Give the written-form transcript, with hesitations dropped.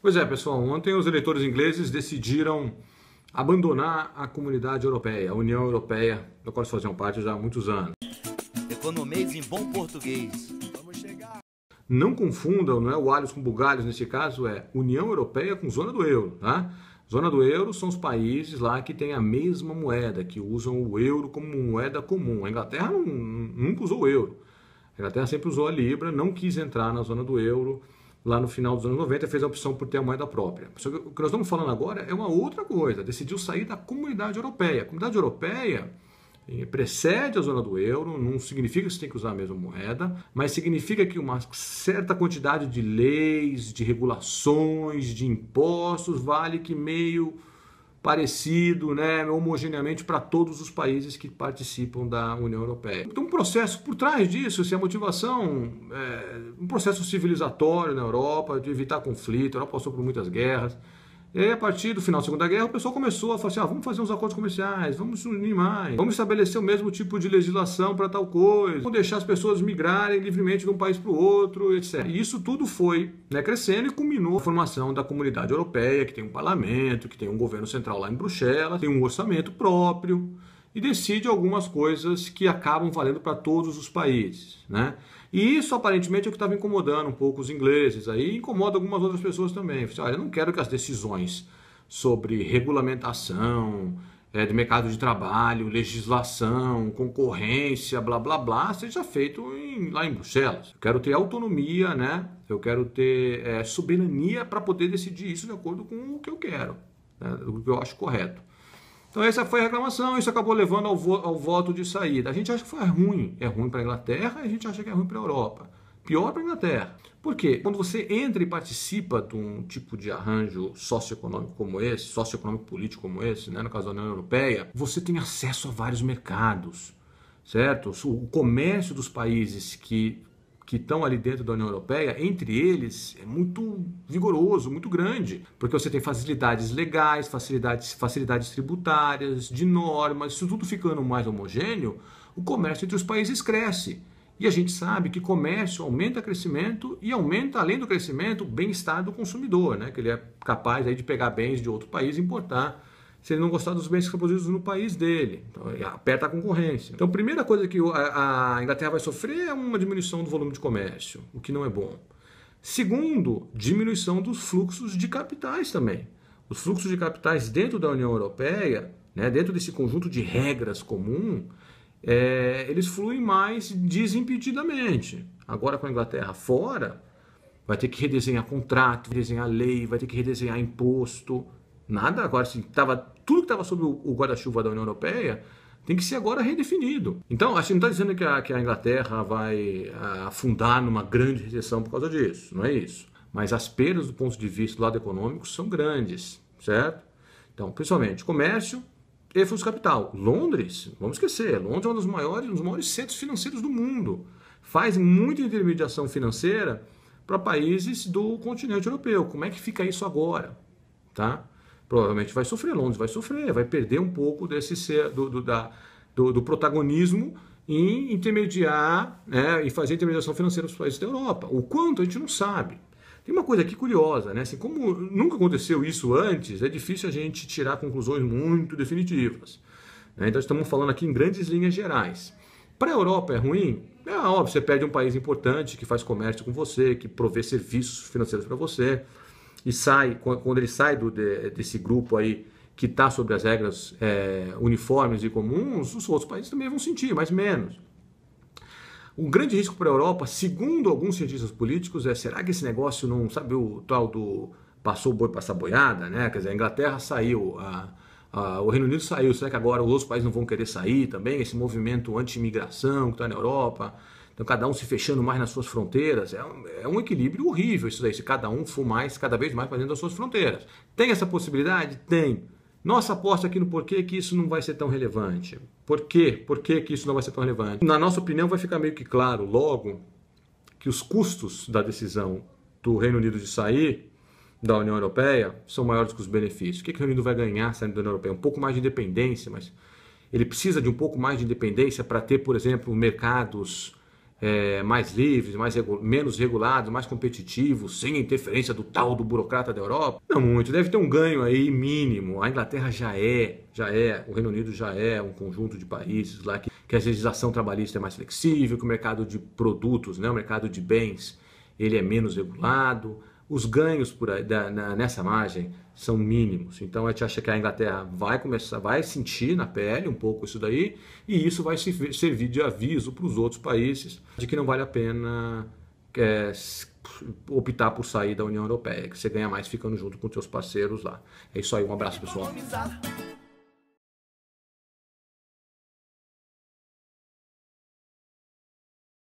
Pois é, pessoal, ontem os eleitores ingleses decidiram abandonar a comunidade europeia, a União Europeia, da qual eles faziam parte já há muitos anos. Economês em bom português. Não confundam, não é o alhos com bugalhos, nesse caso é União Europeia com zona do euro, tá? Zona do euro são os países lá que têm a mesma moeda, que usam o euro como moeda comum. A Inglaterra nunca usou o euro. A Inglaterra sempre usou a libra, não quis entrar na zona do euro lá no final dos anos 90, fez a opção por ter a moeda própria. Só que o que nós estamos falando agora é uma outra coisa, decidiu sair da comunidade europeia. A comunidade europeia precede a zona do euro, não significa que você tem que usar a mesma moeda, mas significa que uma certa quantidade de leis, de regulações, de impostos, vale que meio parecido, né, homogeneamente para todos os países que participam da União Europeia. Então, um processo por trás disso, se a motivação é um processo civilizatório na Europa, de evitar conflito, a Europa passou por muitas guerras. E aí, a partir do final da Segunda Guerra, o pessoal começou a falar assim, vamos fazer uns acordos comerciais, vamos unir mais, vamos estabelecer o mesmo tipo de legislação para tal coisa, vamos deixar as pessoas migrarem livremente de um país para o outro, etc. E isso tudo foi, né, crescendo e culminou a formação da Comunidade Europeia, que tem um parlamento, que tem um governo central lá em Bruxelas, tem um orçamento próprio e decide algumas coisas que acabam valendo para todos os países, né? E isso aparentemente é o que estava incomodando um pouco os ingleses, aí incomoda algumas outras pessoas também. Olha, eu não quero que as decisões sobre regulamentação, de mercado de trabalho, legislação, concorrência, blá blá blá, seja feito lá em Bruxelas. Eu quero ter autonomia, né? Eu quero ter soberania para poder decidir isso de acordo com o que eu quero, né? O que eu acho correto. Então essa foi a reclamação, isso acabou levando ao voto de saída. A gente acha que foi ruim, é ruim para a Inglaterra e a gente acha que é ruim para a Europa. Pior para a Inglaterra. Por quê? Quando você entra e participa de um tipo de arranjo socioeconômico como esse, socioeconômico político como esse, né, no caso da União Europeia, você tem acesso a vários mercados, certo? O comércio dos países que estão ali dentro da União Europeia, entre eles, é muito vigoroso, muito grande, porque você tem facilidades legais, facilidades tributárias, de normas, isso tudo ficando mais homogêneo, o comércio entre os países cresce. E a gente sabe que comércio aumenta crescimento e aumenta, além do crescimento, o bem-estar do consumidor, né? Que ele é capaz aí de pegar bens de outro país e importar, se ele não gostar dos bens que são produzidos no país dele. Então, aperta a concorrência. Então, a primeira coisa que a Inglaterra vai sofrer é uma diminuição do volume de comércio, o que não é bom. Segundo, diminuição dos fluxos de capitais também. Os fluxos de capitais dentro da União Europeia, né, dentro desse conjunto de regras comum, eles fluem mais desimpedidamente. Agora, com a Inglaterra fora, vai ter que redesenhar contrato, redesenhar lei, vai ter que redesenhar imposto. Nada agora, assim, tudo que estava sob o guarda-chuva da União Europeia tem que ser agora redefinido. Então, a gente não está dizendo que a Inglaterra vai afundar numa grande recessão por causa disso, não é isso. Mas as perdas do ponto de vista do lado econômico são grandes, certo? Então, principalmente, comércio e fluxo de capital. Londres, vamos esquecer, Londres é um dos maiores centros financeiros do mundo. Faz muita intermediação financeira para países do continente europeu. Como é que fica isso agora? Tá? Provavelmente vai sofrer, Londres vai sofrer, vai perder um pouco do protagonismo em intermediar, né, e fazer intermediação financeira nos países da Europa. O quanto a gente não sabe. Tem uma coisa aqui curiosa, né? Assim, como nunca aconteceu isso antes, é difícil a gente tirar conclusões muito definitivas, né? Então estamos falando aqui em grandes linhas gerais. Para a Europa é ruim? É óbvio, você perde um país importante que faz comércio com você, que provê serviços financeiros para você. E quando ele sai desse grupo aí que está sobre as regras uniformes e comuns, os outros países também vão sentir, mas menos. O grande risco para a Europa, segundo alguns cientistas políticos, será que esse negócio não, sabe o tal do passou o boi passar boiada, né? Quer dizer, a Inglaterra saiu, o Reino Unido saiu, será que agora os outros países não vão querer sair também? Esse movimento anti-imigração que está na Europa... Então, cada um se fechando mais nas suas fronteiras, é um equilíbrio horrível isso daí, se cada um for cada vez mais para dentro das suas fronteiras. Tem essa possibilidade? Tem. Nossa aposta aqui no porquê que isso não vai ser tão relevante. Por quê? Por que isso não vai ser tão relevante? Na nossa opinião, vai ficar meio que claro logo que os custos da decisão do Reino Unido de sair da União Europeia são maiores que os benefícios. O que o Reino Unido vai ganhar saindo da União Europeia? Um pouco mais de independência, mas ele precisa de um pouco mais de independência para ter, por exemplo, mercados mais livres, menos regulados, mais competitivos, sem interferência do tal do burocrata da Europa? Não muito, deve ter um ganho aí mínimo. A Inglaterra o Reino Unido já é um conjunto de países lá que a legislação trabalhista é mais flexível, que o mercado de produtos, né, o mercado de bens, ele é menos regulado. Os ganhos nessa margem são mínimos. Então a gente acha que a Inglaterra vai sentir na pele um pouco isso daí, e isso vai servir de aviso para os outros países de que não vale a pena optar por sair da União Europeia, que você ganha mais ficando junto com os seus parceiros lá. É isso aí, um abraço, pessoal.